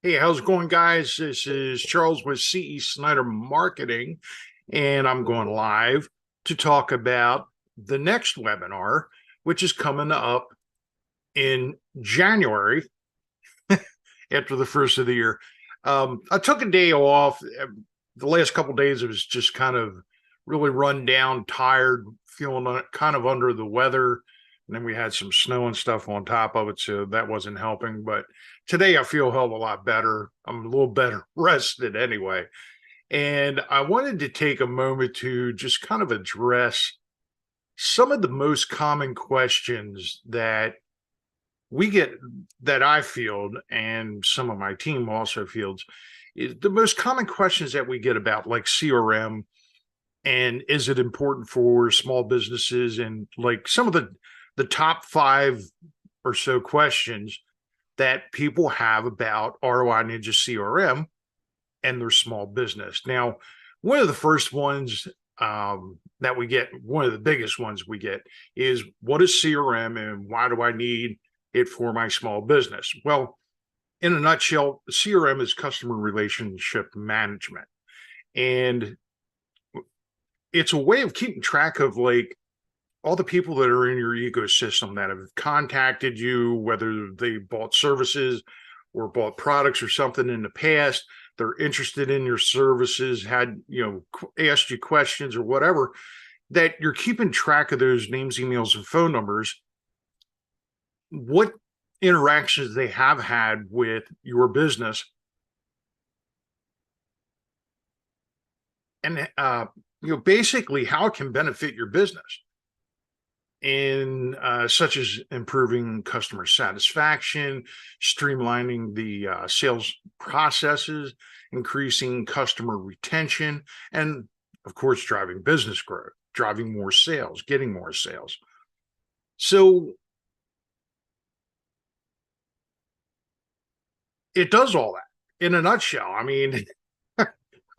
Hey, how's it going, guys? This is Charles with Snyder Marketing, and I'm going live to talk about the next webinar, which is coming up in January after the first of the year. I took a day off. The last couple of days, it was just kind of really run down, tired, feeling kind of under the weather. And then we had some snow and stuff on top of it, so that wasn't helping. But today I feel a hell of a lot better. I'm a little better rested anyway. And I wanted to take a moment to just kind of address some of the most common questions that we get, that I field, and some of my team also fields. The most common questions that we get about like CRM, and is it important for small businesses, and like some of the top five or so questions that people have about ROI Ninja CRM and their small business. Now, one of the first ones that we get, one of the biggest ones we get, is what is CRM and why do I need it for my small business? Well, in a nutshell, CRM is customer relationship management. And it's a way of keeping track of like all the people that are in your ecosystem that have contacted you, whether they bought services or bought products or something in the past. They're interested in your services, had, asked you questions or whatever, that you're keeping track of those names, emails, and phone numbers, what interactions they have had with your business, and basically how it can benefit your business in such as improving customer satisfaction, streamlining the sales processes, increasing customer retention, and of course, driving business growth, driving more sales, getting more sales. So it does all that in a nutshell. I mean,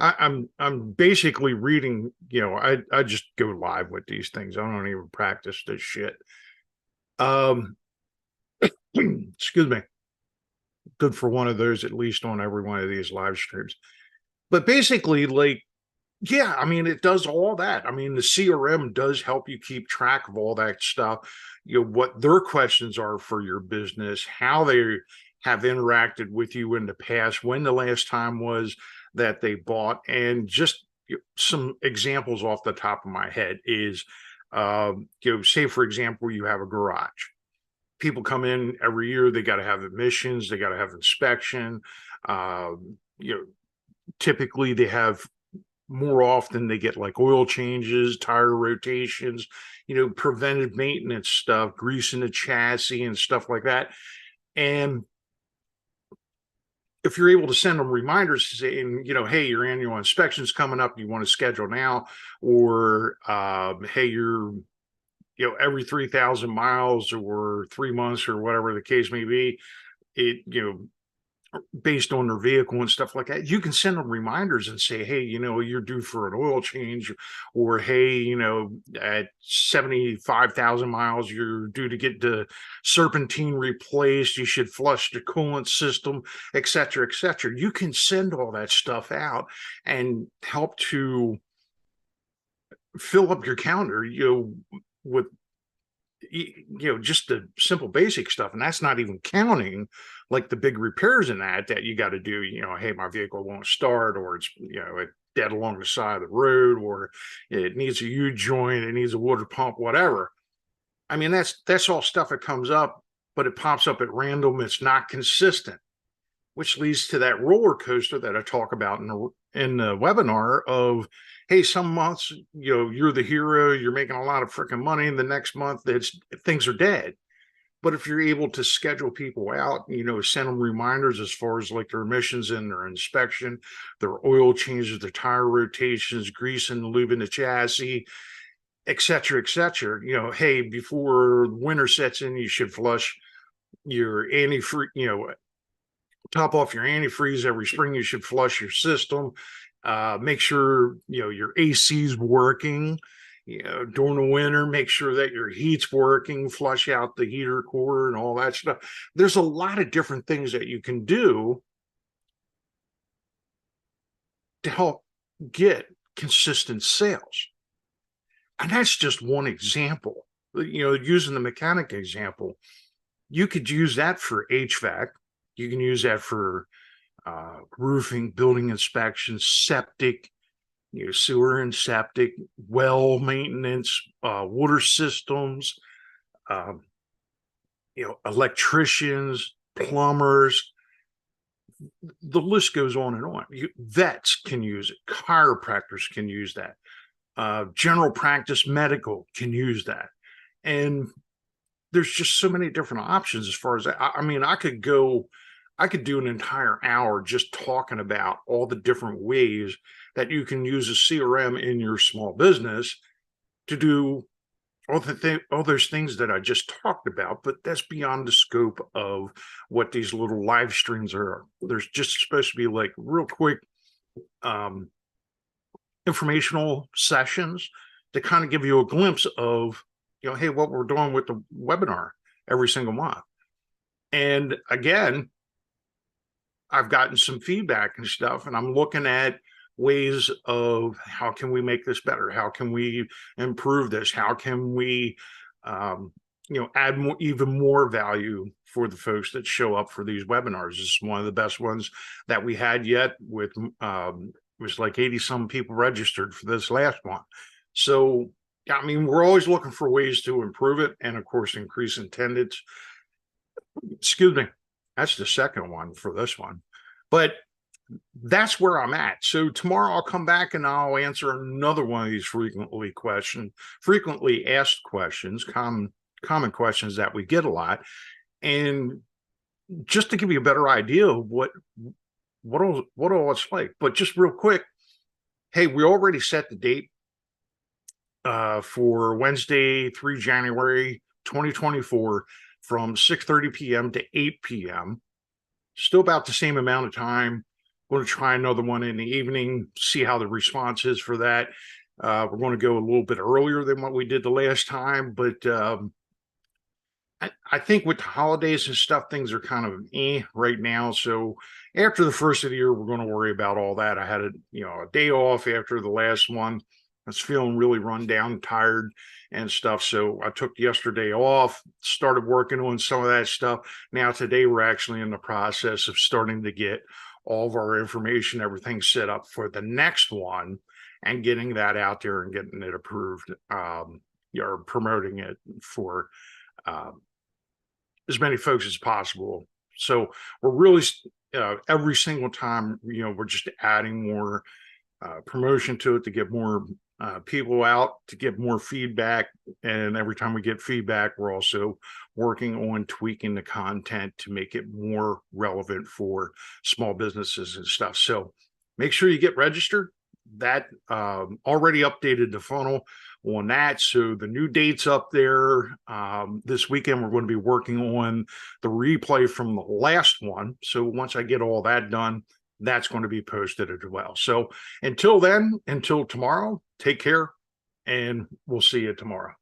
I'm basically reading, I just go live with these things. I don't even practice this shit. Excuse me. Good for one of those, at least on every one of these live streams. But basically, like, yeah, I mean, it does all that. I mean, the CRM does help you keep track of all that stuff, what their questions are for your business, how they have interacted with you in the past, when the last time was that they bought. And just some examples off the top of my head is, say, for example, you have a garage. People come in every year, they got to have admissions, they got to have inspection. Uh, you know, Typically they have, more often they get like oil changes, tire rotations, preventive maintenance stuff, greasing the chassis and stuff like that. And if you're able to send them reminders saying, hey, your annual inspection's coming up, you want to schedule now, or hey, you're, every 3,000 miles or 3 months or whatever the case may be, it, based on their vehicle and stuff like that, you can send them reminders and say, hey, you're due for an oil change, or hey, at 75,000 miles, you're due to get the serpentine replaced. You should flush the coolant system, et cetera, et cetera. You can send all that stuff out and help to fill up your calendar, with just the simple basic stuff. And that's not even counting like the big repairs in that you got to do. Hey, my vehicle won't start, or it's, it dead along the side of the road, or it needs a U-joint, it needs a water pump, whatever. I mean, that's all stuff that comes up, but it pops up at random. It's not consistent, which leads to that roller coaster that I talk about in the webinar of, hey, some months, you're the hero, you're making a lot of freaking money, and the next month things are dead. But if you're able to schedule people out, send them reminders as far as like their emissions and their inspection, their oil changes, their tire rotations, grease and lubing the chassis, et cetera, et cetera. Hey, before winter sets in, you should flush your antifreeze, top off your antifreeze every spring. You should flush your system. Make sure your AC's working. During the winter, make sure that your heat's working. Flush out the heater core and all that stuff. There's a lot of different things that you can do to help get consistent sales. And that's just one example. Using the mechanic example, you could use that for HVAC. You can use that for roofing, building inspections, septic, sewer and septic, well maintenance, water systems, um, electricians, plumbers. The list goes on and on. Vets can use it. Chiropractors can use that. General practice medical can use that. And there's just so many different options as far as that. I mean, I could do an entire hour just talking about all the different ways that you can use a CRM in your small business to do all those things that I just talked about, but that's beyond the scope of what these little live streams are. There's just supposed to be like real quick informational sessions to kind of give you a glimpse of, hey, what we're doing with the webinar every single month. And again, I've gotten some feedback and stuff, and I'm looking at ways of how can we make this better? How can we improve this? How can we, add even more value for the folks that show up for these webinars? This is one of the best ones that we had yet. With it was like 80 some people registered for this last one. So, I mean, we're always looking for ways to improve it, and of course, increase attendance. Excuse me. That's the second one for this one. But that's where I'm at. So tomorrow I'll come back and I'll answer another one of these frequently asked questions, common questions that we get a lot. And just to give you a better idea of what all it's like. But just real quick, hey, we already set the date for Wednesday, 3 January 2024 from 6:30 p.m. to 8 p.m. Still about the same amount of time. Going to try another one in the evening, see how the response is for that. We're going to go a little bit earlier than what we did the last time, but I think with the holidays and stuff, things are kind of right now. So after the first of the year, we're going to worry about all that. I had a day off after the last one. I was feeling really run down, tired and stuff. So I took yesterday off, started working on some of that stuff. Now today we're actually in the process of starting to get all of our information, everything set up for the next one and getting that out there and getting it approved, or promoting it for as many folks as possible. So we're really, every single time, we're just adding more promotion to it to get more people out, to get more feedback. And every time we get feedback, we're also working on tweaking the content to make it more relevant for small businesses and stuff. So make sure you get registered. That already updated the funnel on that. So the new dates up there. This weekend, we're going to be working on the replay from the last one. So once I get all that done, that's going to be posted as well. So until then, until tomorrow, take care, and we'll see you tomorrow.